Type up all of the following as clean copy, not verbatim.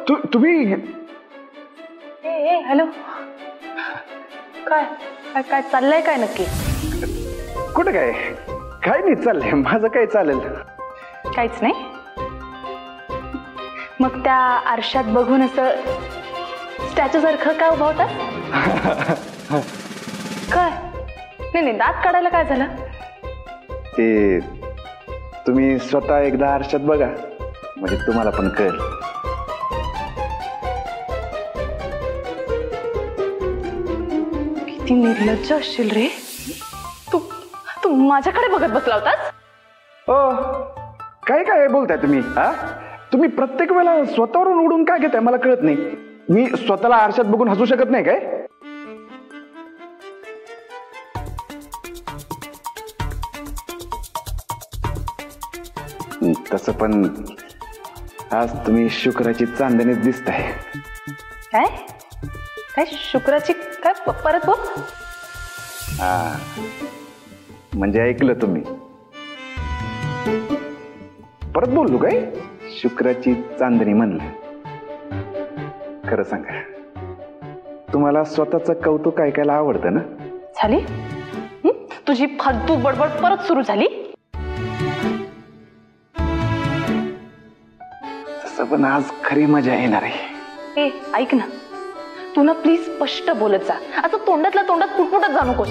तुम्ही हॅलो, काय काय काय चाललंय काय नक्की? कुठं काय काय नाही चाललंय, माझं काय चालेल? काहीच नाही. मग त्या आरशात बघून असं स्टॅच्यू सारखं काय उभा होता? काय नाही नाही, दात काढायला काय झालं? ते तुम्ही स्वतः एकदा आरशात बघा, म्हणजे तुम्हाला पण कळेल. किती निर्लज्ज असशील रे तू. तू माझ्याकडे बघत बसला होतास? हो, काय काय बोलताय तुम्ही? हा, तुम्ही प्रत्येक वेळेला स्वतःवरून उडून काय घेताय मला कळत नाही. मी स्वतःला आरशात बघून हसू शकत नाही काय? तसं पण आज तुम्ही शुक्राची चांदणीच दिसताय. काय काय शुक्राची काय? परत बोल. हा, म्हणजे ऐकलं तुम्ही? परत बोललो काय? शुक्राची चांदणी म्हणलं. खरं सांगा, तुम्हाला स्वतःचं कौतुक ऐकायला आवडतं ना? झाली तुझी फालतू बडबड परत सुरू झाली. तसं पण आज खरी मजा येणार आहे. ए ऐक ना, तू ना प्लीज स्पष्ट बोलत जा. असं तोंडातल्या तोंडात पुटपुटत जा नकोस.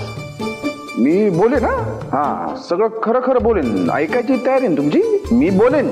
मी बोलेन ना, हा, सगळं खरं खरं बोलेन. ऐकायची तयारी आहे तुमची? मी बोलेन.